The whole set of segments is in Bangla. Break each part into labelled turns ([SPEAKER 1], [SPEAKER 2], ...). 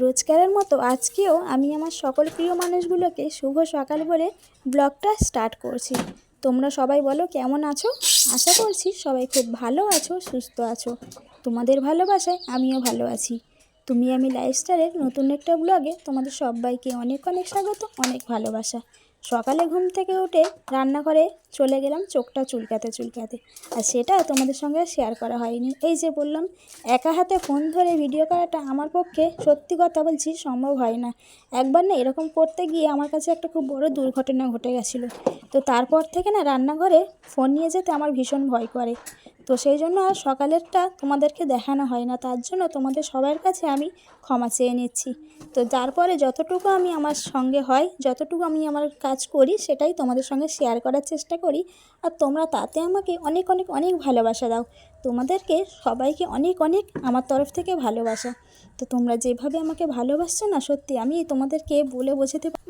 [SPEAKER 1] রোজকারের মতো আজকেও আমি আমার সকল প্রিয় মানুষগুলোকে শুভ সকাল বলে ব্লগটা স্টার্ট করছি। তোমরা সবাই বলো কেমন আছো? আশা করছি সবাই খুব ভালো আছো, সুস্থ আছো। তোমাদের ভালোবাসায় আমিও ভালো আছি। তুমি আমি লাইফস্টাইলের নতুন একটা ব্লগে তোমাদের সবাইকে অনেক অনেক স্বাগত, অনেক ভালোবাসা। সকালে ঘুম থেকে উঠে রান্নাঘরে চলে গেলাম চোখটা চুলকাতে, আর সেটা তোমাদের সঙ্গে শেয়ার করা হয়নি। এই যে বললাম, একা হাতে ফোন ধরে ভিডিও করাটা আমার পক্ষে সত্যি কথা বলছি সম্ভব হয় না। একবার না এরকম করতে গিয়ে আমার কাছে একটা খুব বড় দুর্ঘটনা ঘটে গেছিলো। তো তারপর থেকে না রান্নাঘরে ফোন নিয়ে যেতে আমার ভীষণ ভয় করে। তো সেই জন্য আর সকালেরটা তোমাদেরকে দেখানো হয় না, তার জন্য তোমাদের সবার কাছে আমি ক্ষমা চেয়ে নিচ্ছি। তো তারপরে যতটুকু আমি আমার সঙ্গে হয়, যতটুকু আমি আমার কাজ করি সেটাই তোমাদের সঙ্গে শেয়ার করার চেষ্টা করি। আর তোমরা তাতে আমাকে অনেক অনেক অনেক ভালোবাসা দাও। তোমাদেরকে সবাইকে অনেক অনেক আমার তরফ থেকে ভালোবাসা। তো তোমরা যেভাবে আমাকে ভালোবাসছো না, সত্যি আমি তোমাদেরকে বলে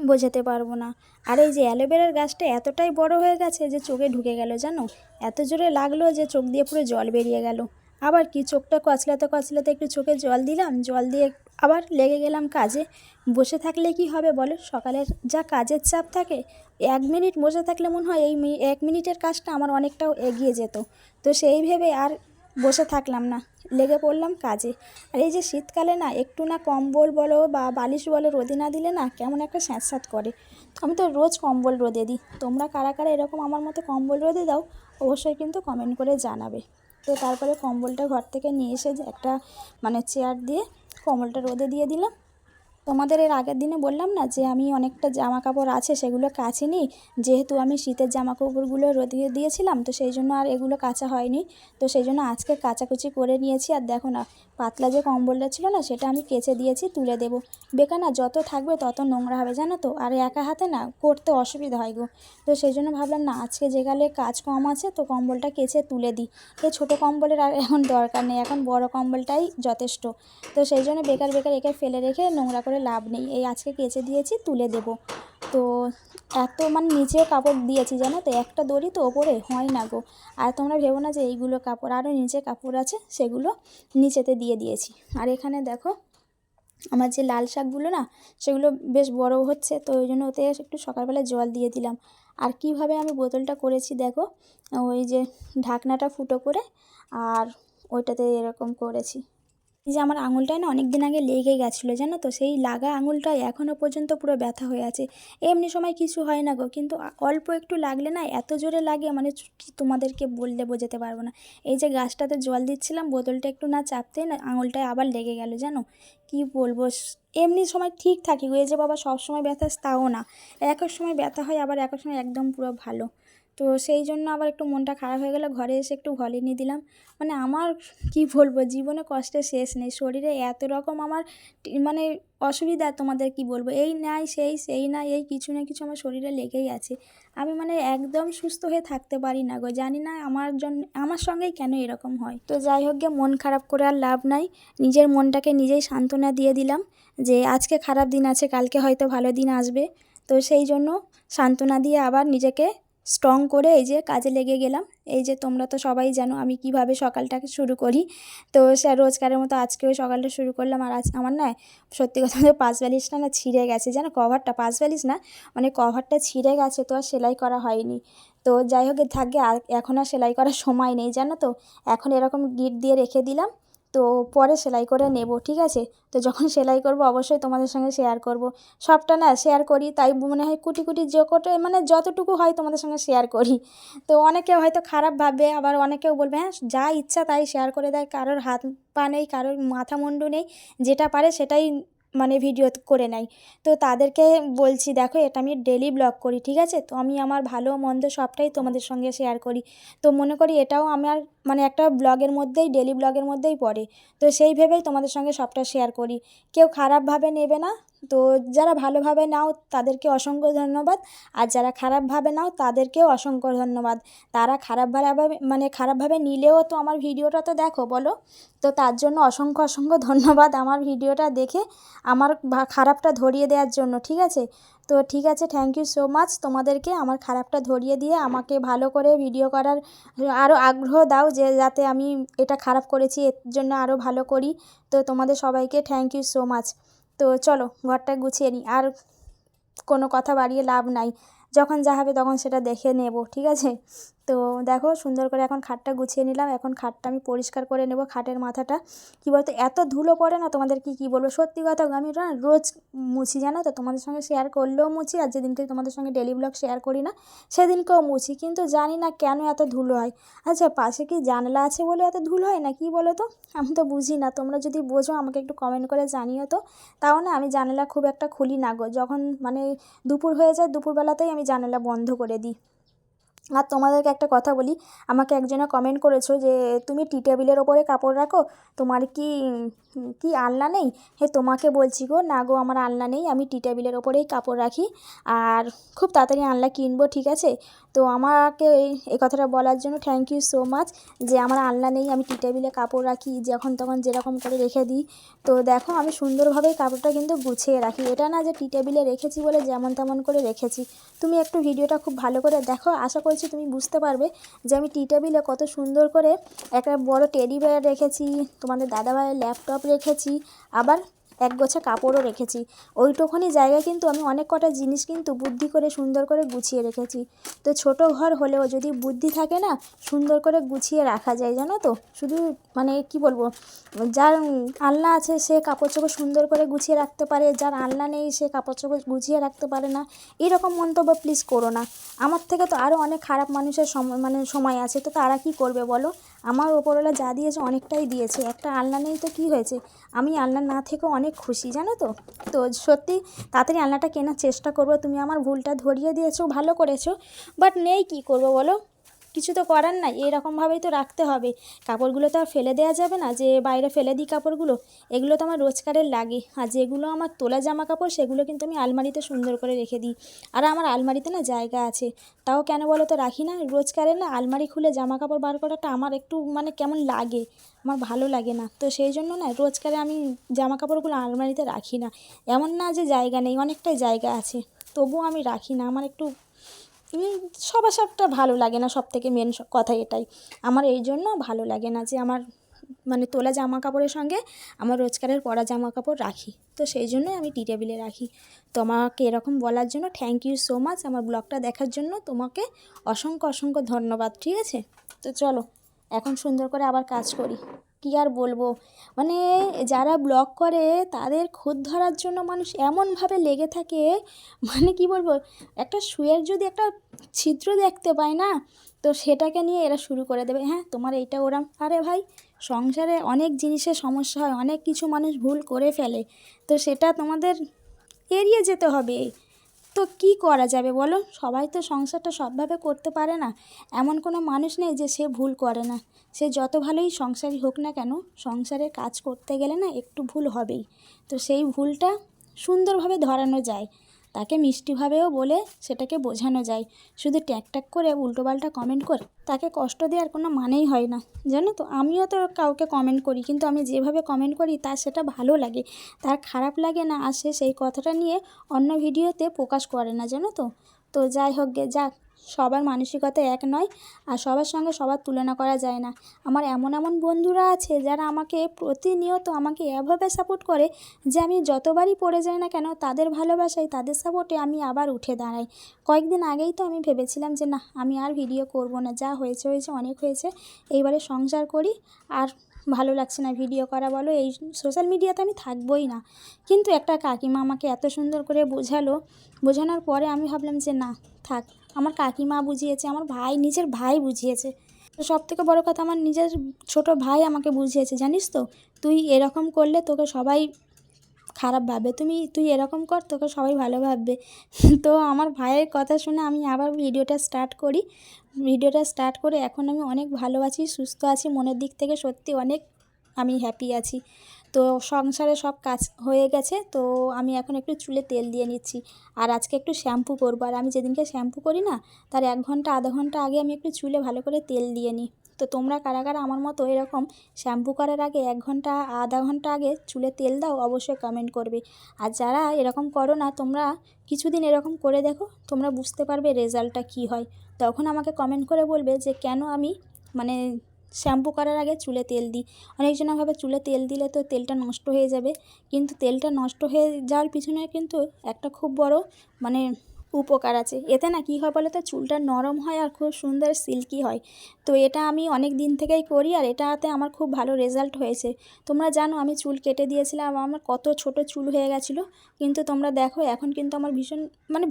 [SPEAKER 1] বোঝাতে পারবো না। আর এই যে অ্যালোভেরার গাছটা এতটাই বড় হয়ে গেছে যে চোখে ঢুকে গেল, জানো, এত জোরে লাগলো যে চোখ দিয়ে পুরো জল বেরিয়ে গেল। আবার কি, চোখটা কচলাতে একটু চোখে জল দিলাম, জল দিয়ে আবার লেগে গেলাম কাজে। বসে থাকলে কি হবে বলো, সকালের যা কাজের চাপ থাকে, 1 মিনিট বসে থাকলে মনে হয় এই 1 মিনিটের কাজটা আমার অনেকটাও এগিয়ে যেত। তো সেই ভেবে আর বসে থাকলাম না, লেগে পড়লাম কাজে। আর এই যে শীতকালে না একটু না কম্বল বলো বা বালিশ বলো রোদে না দিলে না কেমন একটা স্যাঁতস্যাঁত করে। তো আমি তো রোজ কম্বল রোদে দিই। তোমরা কারা কারা এরকম আমার মতো কম্বল রোদে দাও অবশ্যই কিন্তু কমেন্ট করে জানাবে। তো তারপরে কম্বলটা ঘর থেকে নিয়ে এসে যে একটা চেয়ার দিয়ে কম্বলটা রোদে দিয়ে দিলাম। তোমাদের এর আগের দিনে বললাম না যে আমি অনেকটা জামা কাপড় আছে সেগুলো কাচিনি, যেহেতু আমি শীতের জামা কাপড়গুলো রোদে দিয়েছিলাম, তো সেই জন্য আর এগুলো কাচা হয়নি। তো সেই জন্য আজকে কাচাকুচি করে নিয়েছি। আর দেখো না, পাতলা যে কম্বলটা ছিল না সেটা আমি কেচে দিয়েছি, তুলে দেবো। বেকার না যত থাকবে তত নোংরা হবে, জানো তো, আর একা হাতে না করতে অসুবিধা হয় গো। তো সেই জন্য ভাবলাম না, আজকে যে গেলে কাজ কম আছে তো কম্বলটা কেচে তুলে দিই। এই ছোটো কম্বলের আর এখন দরকার নেই, এখন বড় কম্বলটাই যথেষ্ট। তো সেই জন্য বেকার একে ফেলে রেখে নোংরা করে লাভ নেই, এই আজকে কেচে দিয়েছি, তুলে দেব। তো এত নিচেও কাপড় দিয়েছি জানো তো, একটা দড়ি তো ওপরে হয় না গো। আর তোমরা ভেবো না যে এইগুলো কাপড়, আরও নিচে কাপড় আছে সেগুলো নিচেতে দিয়ে দিয়েছি। আর এখানে দেখো আমার যে লাল শাকগুলো না সেগুলো বেশ বড় হচ্ছে, তো ওই জন্য ওতে একটু সকালবেলা জল দিয়ে দিলাম। আর কিভাবে আমি বোতলটা করেছি দেখো, ওই যে ঢাকনাটা ফুটো করে আর ওইটাতে এরকম করেছি। এই যে আমার আঙুলটায় না অনেক দিন আগে লেগে গেছিলো, জানো তো, সেই লাগা আঙুলটায় এখনও পর্যন্ত পুরো ব্যথা হয়ে আছে। এমনি সময় কিছু হয় না গো, কিন্তু অল্প একটু লাগলে না এত জোরে লাগে, কি তোমাদেরকে বললে বোঝাতে পারবো না। এই যে গাছটাতে জল দিচ্ছিলাম, বোতলটা একটু না চাপতেই না আঙুলটায় আবার লেগে গেল, জানো, কি বলবো। এমনি সময় ঠিক থাকি গো, এই যে বাবা সব সময় ব্যথা তাও না, এক এক সময় ব্যথা হয়, আবার এক এক সময় একদম পুরো ভালো। তো সেই জন্য আবার একটু মনটা খারাপ হয়ে গেল, ঘরে এসে একটু ভলিনি দিলাম। আমার কি বলবো, জীবনে কষ্টের শেষ নেই, শরীরে এত রকম আমার অসুবিধা, তোমাদের কি বলবো, এই নাই সেই নাই, এই কিছু না কিছু আমার শরীরে লেগেই আছে। আমি একদম সুস্থ হয়ে থাকতে পারি না গো, জানি না আমার সঙ্গেই কেন এরকম হয়। তো যাই হোক গে, মন খারাপ করে আর লাভ নাই, নিজের মনটাকে নিজেই সান্ত্বনা দিয়ে দিলাম যে আজকে খারাপ দিন আছে, কালকে হয়তো ভালো দিন আসবে। তো সেই জন্য সান্ত্বনা দিয়ে আবার নিজেকে স্ট্রং করে এই যে কাজে লেগে গেলাম। এই যে তোমরা তো সবাই জানো আমি কিভাবে সকালটাকে শুরু করি। তো সে রোজকারের মতো আজকেও সকালটা শুরু করলাম। আর আজ আমার না সত্যি কথা বলতে পাশ বালিশটা না ছিঁড়ে গেছে, জানো, কভারটা, পাশ বালিশ না, কভারটা ছিঁড়ে গেছে, তো আর সেলাই করা হয়নি। তো যাই হোক থাকে, আর এখন আর সেলাই করার সময় নেই, জানো তো, এখন এরকম গিট দিয়ে রেখে দিলাম। তো পরে সেলাই করে নেব, ঠিক আছে। তো যখন সেলাই করব অবশ্যই তোমাদের সঙ্গে শেয়ার করব। সবটা না শেয়ার করি তাই মনে হয় কুটি যে কোটে যতটুকু হয় তোমাদের সঙ্গে শেয়ার করি। তো অনেকে হয়তো খারাপ ভাববে, আবার অনেকেও বলবে হ্যাঁ যা ইচ্ছা তাই শেয়ার করে দেয়, কারোর হাত পা নেই, কারোর মাথা মুন্ডু নেই, যেটা পারে সেটাই ভিডিও করে নেয়। তো তাদেরকে বলছি দেখো, এটা আমি ডেলি ব্লগ করি, ঠিক আছে। তো আমি আমার ভালো মন্দ সবটাই তোমাদের সঙ্গে শেয়ার করি। তো মনে করি এটাও আমার একটা ব্লগের মধ্যেই, ডেলি ব্লগের মধ্যেই পড়ে। তো সেই ভেবেই তোমাদের সঙ্গে সবটা শেয়ার করি। কেউ খারাপভাবে নেবে না। তো যারা ভালোভাবে নাও তাদেরকে অসংখ্য ধন্যবাদ, আর যারা খারাপভাবে নাও তাদেরকেও অসংখ্য ধন্যবাদ। তারা খারাপভাবে নিলেও তো আমার ভিডিওটা তো দেখো, বলো। তো তার জন্য অসংখ্য ধন্যবাদ আমার ভিডিওটা দেখে আমার খারাপটা ধরিয়ে দেওয়ার জন্য, ঠিক আছে। তো ঠিক আছে, থ্যাংক ইউ সো মাচ তোমাদেরকে আমার খারাপটা ধরিয়ে দিয়ে আমাকে ভালো করে ভিডিও করার আরও আগ্রহ দাও, যে যাতে আমি এটা খারাপ করেছি এর জন্য আরও ভালো করি। তো তোমাদের সবাইকে থ্যাংক ইউ সো মাচ। তো তো চলো ঘরটা গুছিয়ে নিই, আর কোনো কথা বাড়িয়ে লাভ নাই, যখন যা হবে তখন সেটা দেখে নেব, ঠিক আছে। তো দেখো সুন্দর করে এখন খাটটা গুছিয়ে নিলাম, এখন খাটটা আমি পরিষ্কার করে নেব। খাটের মাথাটা কী বলতো এত ধুলো পড়ে না, তোমাদের কী বলবো, সত্যি কথা আমি না রোজ মুছি জানো তো, তোমাদের সঙ্গে শেয়ার করলেও মুছি, আর যেদিনকে তোমাদের সঙ্গে ডেলি ব্লগ শেয়ার করি না সেদিনকেও মুছি, কিন্তু জানি না কেন এত ধুলো হয়। আচ্ছা পাশে কি জানলা আছে বলে এত ধুলো হয় না কি বলো তো, আমি তো বুঝি না, তোমরা যদি বোঝো আমাকে একটু কমেন্ট করে জানিও তো। তাও না আমি জানালা খুব একটা খুলি না গো, যখন মানে দুপুর হয়ে যায় দুপুরবেলাতেই আমি জানালা বন্ধ করে দিই। আর তোমাদেরকে একটা কথা বলি, আমাকে একজনে কমেন্ট করেছো যে তুমি টি টেবিলের ওপরে কাপড় রাখো, তোমার কি কি আলনা নেই? তোমাকে বলছি গো, না গো আমার আলনা নেই, আমি টি টেবিলের ওপরেই কাপড় রাখি, আর খুব তাড়াতাড়ি আলনা কিনবো, ঠিক আছে। তো আমাকে এই কথাটা বলার জন্য থ্যাংক ইউ সো মাচ, যে আমার আলনা নেই, আমি টি টেবিলে কাপড় রাখি যখন তখন যেরকম করে রেখে দিই। তো দেখো আমি সুন্দরভাবে কাপড়টা কিন্তু গুছিয়ে রাখি, এটা না যে টি টেবিলে রেখেছি বলে যেমন তেমন করে রেখেছি। তুমি একটু ভিডিওটা খুব ভালো করে দেখো, আশা করছি তুমি বুঝতে পারবে যে আমি টি টেবিলে কত সুন্দর করে একটা বড় টেডি বিয়ার রেখেছি, তোমাদের দাদাভাইয়ের ল্যাপটপ রেখেছি, আবার এক গোছা কাপড়ও রেখেছি। ওইটুখানি জায়গায় কিন্তু আমি অনেক কটা জিনিস কিন্তু বুদ্ধি করে সুন্দর করে গুছিয়ে রেখেছি। তো ছোট ঘর হলেও যদি বুদ্ধি থাকে না, সুন্দর করে গুছিয়ে রাখা যায় জানো তো। শুধু মানে কি বলবো, যার আলনা আছে সে কাপড় চোপড় সুন্দর করে গুছিয়ে রাখতে পারে, যার আলনা নেই সে কাপড় চোপড় গুছিয়ে রাখতে পারে না, এরকম মন্তব্য প্লিজ করো না। আমার থেকে তো আরও অনেক খারাপ মানুষের সময় আছে, তো তারা কি করবে বলো। আমার ওপরওয়ালা যা দিয়েছে অনেকটাই দিয়েছে, একটা আলনা নেই তো কি হয়েছে, আমি আলনা না থেকেও অনেক খুশি জানো তো। তো সত্যি তাড়াতাড়ি আলনাটা কেনার চেষ্টা করবো, তুমি আমার ভুলটা ধরিয়ে দিয়েছো, ভালো করেছো, বাট নেই কি করবো বলো, কিছু তো করার নাই, এরকমভাবেই তো রাখতে হবে। কাপড়গুলো তো আর ফেলে দেওয়া যাবে না যে বাইরে ফেলে দিই কাপড়গুলো, এগুলো তো আমার রোজকারের লাগে, আর যেগুলো আমার তোলা জামা কাপড় সেগুলো কিন্তু আমি আলমারিতে সুন্দর করে রেখে দিই। আর আমার আলমারিতে না জায়গা আছে, তাও কেন বলো তো রাখি না, রোজকারের না আলমারি খুলে জামা কাপড় বার করাটা আমার একটু মানে কেমন লাগে, আমার ভালো লাগে না, তো সেই জন্য না রোজকারে আমি জামা কাপড়গুলো আলমারিতে রাখি না। এমন না যে জায়গা নেই, অনেকটাই জায়গা আছে, তবুও আমি রাখি না, আমার একটু সবার সবটা ভালো লাগে না, সব থেকে মেন কথা এটাই, আমার এই জন্য ভালো লাগে না যে আমার মানে তোলা জামা কাপড়ের সঙ্গে আমার রোজকারের পরা জামা কাপড় রাখি, তো সেই জন্যই আমি টি টেবিলে রাখি। তো আমাকে এরকম বলার জন্য থ্যাংক ইউ সো মাচ, আমার ব্লগটা দেখার জন্য তোমাকে অসংখ্য অসংখ্য ধন্যবাদ, ঠিক আছে। তো চলো এখন সুন্দর করে আবার কাজ করি, কী আর বলবো, মানে যারা ব্লগ করে তাদের খুঁত ধরার জন্য মানুষ এমনভাবে লেগে থাকে, মানে কি বলবো, একটা শুয়ের যদি একটা ছিদ্র দেখতে পায় না, তো সেটাকে নিয়ে এরা শুরু করে দেবে, হ্যাঁ তোমার এইটা ওরাম, আরে ভাই সংসারে অনেক জিনিসের সমস্যা হয়, অনেক কিছু মানুষ ভুল করে ফেলে, তো সেটা তোমাদের এড়িয়ে যেতে হবে। তো কি করা যাবে বলো, সবাই তো সংসারটা সবভাবে করতে পারে না, এমন কোনো মানুষ নেই যে সে ভুল করে না, সে যত ভালোই সংসারই হোক না কেন, সংসারের কাজ করতে গেলে না একটু ভুল হবেই। তো সেই ভুলটা সুন্দরভাবে ধরানো যায়, তাকে মিষ্টিভাবেও বলে সেটাকে বোঝানো যায়, শুধু ট্যাক ট্যাক করে উল্টোপাল্টা কমেন্ট করে তাকে কষ্ট দেওয়ার কোনো মানেই হয় না, জানো তো। আমিও তো কাউকে কমেন্ট করি, কিন্তু আমি যেভাবে কমেন্ট করি তার সেটা ভালো লাগে, তার খারাপ লাগে না, আর সে সেই কথাটা নিয়ে অন্য ভিডিওতে প্রকাশ করে না, জানো তো। তো যাই হোক গে যাক, সবার মানসিকতা এক নয়, আর সবার সঙ্গে সবার তুলনা করা যায় না। আমার এমন এমন বন্ধুরা আছে যারা আমাকে প্রতিনিয়ত আমাকে এভাবে সাপোর্ট করে যে আমি যতবারই পড়ে যাই না কেন তাদের ভালোবাসায় তাদের সাপোর্টে আমি আবার উঠে দাঁড়াই। কয়েকদিন আগেই তো আমি ভেবেছিলাম যে না আমি আর ভিডিও করব না, যা হয়েছে হয়েছে অনেক হয়েছে, এইবারে সংসার করি, আর ভালো লাগছে না ভিডিও করা বলো, এই সোশ্যাল মিডিয়াতে আমি থাকবোই না। কিন্তু একটা কাকিমা আমাকে এত সুন্দর করে বোঝানোর পরে আমি ভাবলাম যে না থাক, আমার কাকিমা বুঝিয়েছে, আমার ভাই নিজের ভাই বুঝিয়েছে, তো সবথেকে বড় কথা আমার নিজের ছোট ভাই আমাকে বুঝিয়েছে, জানিস তো তুই এরকম করলে তোকে সবাই খারাপ ভাববে, তুই এরকম কর তোকে সবাই ভালো ভাববে। তো আমার ভাইয়ের কথা শুনে আমি আবার ভিডিওটা স্টার্ট করে এখন আমি অনেক ভালো আছি, সুস্থ আছি, মনের দিক থেকে সত্যি অনেক আমি হ্যাপি আছি। তো সংসারে সব কাজ হয়ে গেছে, তো আমি এখন একটু চুলে তেল দিয়ে নিচ্ছি, আর আজকে একটু শ্যাম্পু করবো, আর আমি যেদিনকে শ্যাম্পু করি না তার 1 ঘন্টা আধা ঘন্টা আগে আমি একটু চুলে ভালো করে তেল দিয়ে নিই। তো তোমরা কারা কারা আমার মতো এরকম শ্যাম্পু করার আগে 1 ঘন্টা আধা ঘন্টা আগে চুলে তেল দাও অবশ্যই কমেন্ট করবে। আর যারা এরকম করো না তোমরা কিছুদিন এরকম করে দেখো, তোমরা বুঝতে পারবে রেজাল্টটা কী হয়, তখন আমাকে কমেন্ট করে বলবে যে কেন আমি মানে শ্যাম্পু করার আগে চুলে তেল দিই। অনেকজনা ভাবে চুলে তেল দিলে তো তেলটা নষ্ট হয়ে যাবে, কিন্তু তেলটা নষ্ট হয়ে যাওয়ার পিছনে কিন্তু একটা খুব বড় মানে উপকার আছে। এতে না কী হয় বলো তো, চুলটা নরম হয় আর খুব সুন্দর সিল্কি হয়। তো এটা আমি অনেক দিন থেকেই করি আর এটাতে আমার খুব ভালো রেজাল্ট হয়েছে। তোমরা জানো আমি চুল কেটে দিয়েছিলাম, আমার কত ছোট চুল হয়ে গেছিলো, কিন্তু তোমরা দেখো এখন কিন্তু আমার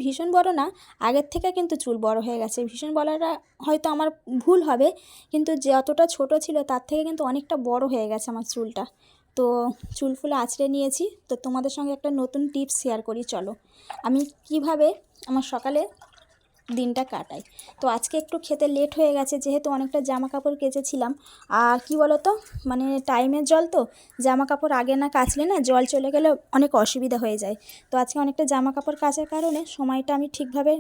[SPEAKER 1] ভীষণ বড় না, আগের থেকে কিন্তু চুল বড় হয়ে গেছে। ভীষণ বলাটা হয়তো আমার ভুল হবে, কিন্তু যতটা ছোট ছিল তার থেকে কিন্তু অনেকটা বড় হয়ে গেছে আমার চুলটা। তো চুল ফুল আঁচড়ে নিয়েছি, তো তোমাদের সঙ্গে একটা নতুন টিপস শেয়ার করি চলো, আমি কিভাবে আমার সকালে দিনটা কাটাই। তো আজকে একটু খেতে লেট হয়ে গেছে, যেহেতু অনেকটা জামা কাপড় কেচেছিলাম। আর কি বলো তো, মানে টাইমের জল তো, জামা কাপড় আগে না কাচলে না জল চলে গেলে অনেক অসুবিধা হয়ে যায়। তো আজকে অনেকটা জামা কাপড় কাচার কারণে সময়টা আমি ঠিকভাবে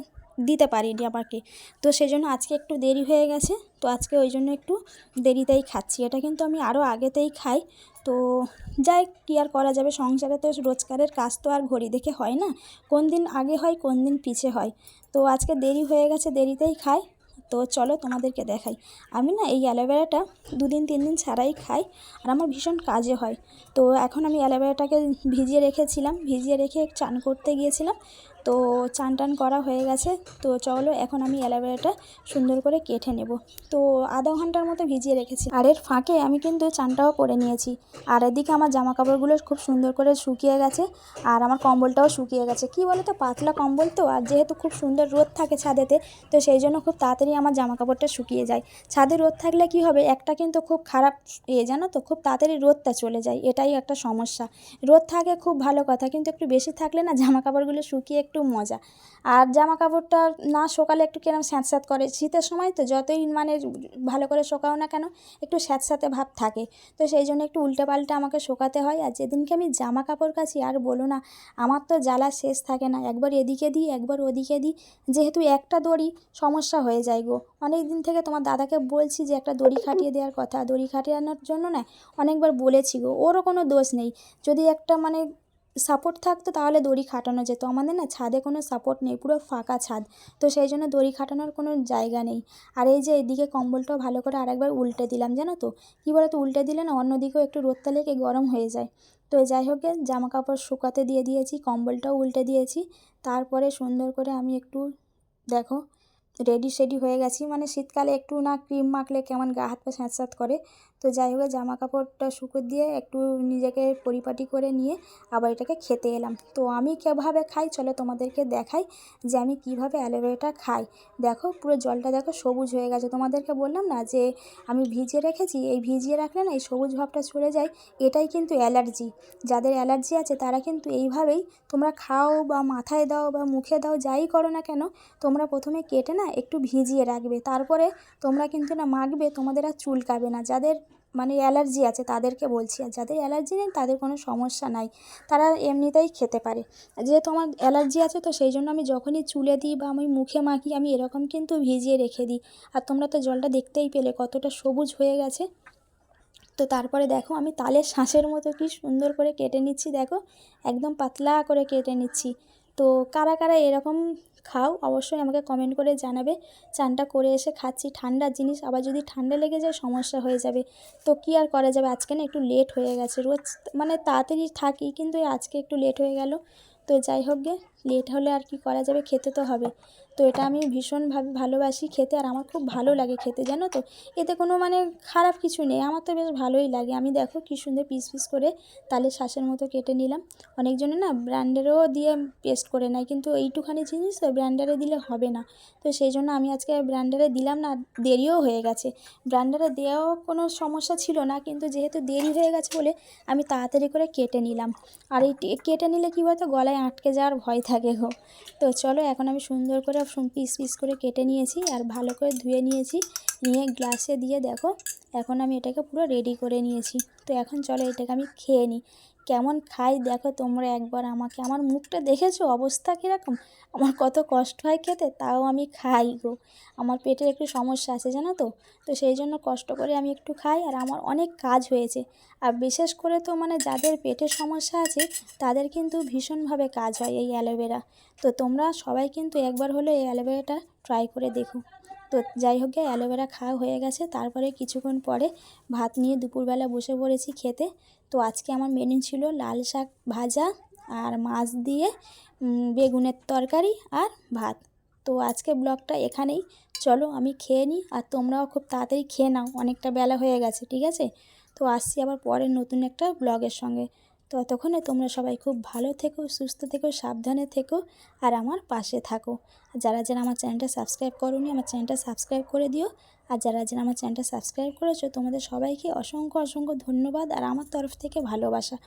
[SPEAKER 1] দিতে পারিনি আমাকে, তো সেজন্য আজকে একটু দেরি হয়ে গেছে। তো আজকে ওই জন্য একটু দেরিতেই খাচ্ছি। এটা কিন্তু আমি আরও আগেতেই খাই। তো যাই, কী আর করা যাবে, সংসারে তো রোজগারের কাজ তো আর ঘড়ি দেখে হয় না, কোন দিন আগে হয় কোন দিন পিছে হয়। তো আজকে দেরি হয়ে গেছে, দেরিতেই খাই। তো চলো তোমাদেরকে দেখাই। আমি না এই অ্যালোভেরাটা 2 দিন 3 দিন ছাড়াই খাই, আর আমার ভীষণ কাজে হয়। তো এখন আমি অ্যালোভেরাটাকে ভিজিয়ে রেখেছিলাম, ভিজিয়ে রেখে চান করতে গিয়েছিলাম। তো চান টান করা হয়ে গেছে। তো চলো এখন আমি অ্যালোভেরাটা সুন্দর করে কেটে নেব। তো আধা ঘন্টার মতো ভিজিয়ে রেখেছি, আর এর ফাঁকে আমি কিন্তু চানটাও করে নিয়েছি। আর এদিকে আমার জামা কাপড়গুলো খুব সুন্দর করে শুকিয়ে গেছে, আর আমার কম্বলটাও শুকিয়ে গেছে। কী বলো তো, পাতলা কম্বল তো, আর যেহেতু খুব সুন্দর রোদ থাকে ছাদেতে, তো সেই জন্য খুব তাড়াতাড়ি আমার জামা কাপড়টা শুকিয়ে যায়। ছাদে রোদ থাকলে কি হবে, একটা কিন্তু খুব খারাপ জানো তো, খুব তাড়াতাড়ি রোদটা চলে যায়, এটাই একটা সমস্যা। রোদ থাকে খুব ভালো কথা, কিন্তু একটু বেশি থাকলে না জামা কাপড়গুলো শুকিয়ে একটু মজা। আর জামা কাপড়টা না শোকালে একটু কিরম স্যাঁতস্যাঁত করে, শীতের সময় তো যতই মানে ভালো করে শোকাও না কেন একটু স্যাঁতস্যাঁতে ভাব থাকে। তো সেই জন্য একটু উল্টে পাল্টে আমাকে শোকাতে হয়। আর যেদিনকে আমি জামা কাপড় কাচি আর বলো না, আমার তো জ্বালা শেষ থাকে না, একবার এদিকে দিই একবার ওদিকে দিই, যেহেতু একটা দড়ি সমস্যা হয়ে যায় গো। অনেক দিন থেকে তোমার দাদাকে বলছি যে একটা দড়ি খাটিয়ে দেওয়ার কথা, দড়ি খাটিয়ানোর জন্য না অনেকবার বলেছি গো, ওরও কোনো দোষ নেই। যদি একটা মানে সাপোর্ট থাকতো তাহলে দড়ি খাটানো যেত, আমাদের না ছাদে কোনো সাপোর্ট নেই, পুরো ফাঁকা ছাদ। তো সেই জন্য দড়ি খাটানোর কোনো জায়গা নেই। আর এই যে এদিকে কম্বলটাও ভালো করে আরেকবার উল্টে দিলাম, জানো তো কী বলো তো, উল্টে দিলে না অন্যদিকেও একটু রোদটা লেগে গরম হয়ে যায়। তো যাই হোক, জামা কাপড় শুকাতে দিয়ে দিয়েছি, কম্বলটাও উল্টে দিয়েছি। তারপরে সুন্দর করে আমি একটু দেখো রেডি সেডি হয়ে গেছি। মানে শীতকালে একটু না ক্রিম মাখলে কেমন গা হাত পা স্যাঁতস্যাঁত করে। তো যাই হোক, জামা কাপড়টা শুকোতে দিয়ে একটু নিজেকে পরিপাটি করে নিয়ে আবার এটাকে খেতে এলাম। তো আমি কীভাবে খাই চলো তোমাদেরকে দেখাই, যে আমি কিভাবে অ্যালোভেরাটা খাই। দেখো পুরো জলটা দেখো সবুজ হয়ে গেছে, তোমাদেরকে বললাম না যে আমি ভিজিয়ে রেখেছি, এই ভিজিয়ে রাখলে না এই সবুজ ভাবটা চলে যায়। এটাই কিন্তু অ্যালার্জি, যাদের অ্যালার্জি আছে তারা কিন্তু এইভাবেই তোমরা খাও বা মাথায় দাও বা মুখে দাও, যাই করো না কেন, তোমরা প্রথমে কেটে না একটু ভিজিয়ে রাখবে, তারপরে তোমরা কিন্তু না মাখবে, তোমাদের আর চুলকাবে না। যাদের মানে অ্যালার্জি আছে তাদেরকে বলছি, আর যাদের অ্যালার্জি নেই তাদের কোনো সমস্যা নাই, তারা এমনিতেই খেতে পারে। যেহেতু আমার অ্যালার্জি আছে তো সেই জন্য আমি যখনই চুলে দিই বা আমি মুখে মাখি আমি এরকম কিন্তু ভিজিয়ে রেখে দিই। আর তোমরা তো জলটা দেখতেই পেলে কতটা সবুজ হয়ে গেছে। তো তারপরে দেখো আমি তালের শাঁসের মতো কি সুন্দর করে কেটে নিচ্ছি, দেখো একদম পাতলা করে কেটে নিচ্ছি। তো কারা কারা এরকম খাও অবশ্যই আমাকে কমেন্ট করে জানাবে। চানটা করে এসে খাচ্ছি, ঠান্ডার জিনিস, আবার যদি ঠান্ডা লেগে যায় সমস্যা হয়ে যাবে। তো কী আর করা যাবে, আজকে না একটু লেট হয়ে গেছে, রোজ মানে তাড়াতাড়ি থাকি কিন্তু আজকে একটু লেট হয়ে গেল। তো যাই হোক গে, লেট হলে আর কি করা যাবে, খেতে তো হবে। তো এটা আমি ভীষণভাবে ভালোবাসি খেতে, আর আমার খুব ভালো লাগে খেতে, জানো তো। এতে কোনো মানে খারাপ কিছু নেই, আমার তো বেশ ভালোই লাগে। আমি দেখো কী সুন্দর পিস পিস করে তালের শাঁসের মতো কেটে নিলাম। অনেকজনে না ব্র্যান্ডেরও দিয়ে পেস্ট করে নেয়, কিন্তু এইটুখানি জিনিস তো ব্র্যান্ডারে দিলে হবে না। তো সেই জন্য আমি আজকে ব্র্যান্ডারে দিলাম না, দেরিও হয়ে গেছে। ব্র্যান্ডারে দেওয়াও কোনো সমস্যা ছিল না, কিন্তু যেহেতু দেরি হয়ে গেছে বলে আমি তাড়াতাড়ি করে কেটে নিলাম। আর এই কেটে নিলে কী বলতো, গলায় আটকে যাওয়ার ভয় থাকে গো। তো চলো এখন আমি সুন্দর করে পিস পিস করে কেটে নিয়েছি, আর ভালো করে ধুয়ে নিয়েছি, নিয়ে গ্লাসে দিয়ে দেখো এখন আমি এটাকে পুরো রেডি করে নিয়েছি। তো এখন চলো এটাকে আমি খেয়ে নিই, কেমন খাই দেখো তোমরা একবার। আমাকে আমার মুখটা দেখেছো অবস্থা কীরকম, আমার কত কষ্ট হয় খেতে, তাও আমি খাই গো। আমার পেটের একটু সমস্যা আছে জানো তো, তো সেই জন্য কষ্ট করে আমি একটু খাই, আর আমার অনেক কাজ হয়েছে। আর বিশেষ করে তো মানে যাদের পেটের সমস্যা আছে তাদের কিন্তু ভীষণভাবে কাজ হয় এই অ্যালোভেরা। তো তোমরা সবাই কিন্তু একবার হলে এই অ্যালোভেরাটা ট্রাই করে দেখো। তো যাই হোক গে, অ্যালোভেরা খাওয়া হয়ে গেছে। তারপরে কিছুক্ষণ পরে ভাত নিয়ে দুপুরবেলা বসে পড়েছি খেতে। তো আজকে আমার মেনু ছিল লাল শাক ভাজা আর মাছ দিয়ে বেগুনের তরকারি আর ভাত। তো আজকে ব্লগটা এখানেই, চলো আমি খেয়ে নিই, আর তোমরাও খুব তাড়াতাড়ি খেয়ে নাও, অনেকটা বেলা হয়ে গেছে, ঠিক আছে? তো আসছি আবার পরে নতুন একটা ব্লগের সঙ্গে। ততক্ষণে তোমরা সবাই খুব ভালো থেকো, সুস্থ থেকো, সাবধানে থেকো, আর আমার পাশে থাকো। যারা যারা আমার চ্যানেলটা সাবস্ক্রাইব করোনি, আমার চ্যানেলটা সাবস্ক্রাইব করে দিও। আর যারা যারা আমার চ্যানেলটা সাবস্ক্রাইব করেছো, তোমাদের সবাইকে অসংখ্য অসংখ্য ধন্যবাদ আর আমার তরফ থেকে ভালোবাসা।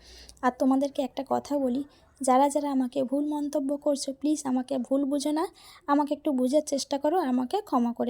[SPEAKER 1] আর তোমাদেরকে একটা কথা বলি, যারা যারা আমাকে ভুল মন্তব্য করছো, প্লিজ আমাকে ভুল বুঝো না, আমাকে একটু বোঝার চেষ্টা করো, আমাকে ক্ষমা করে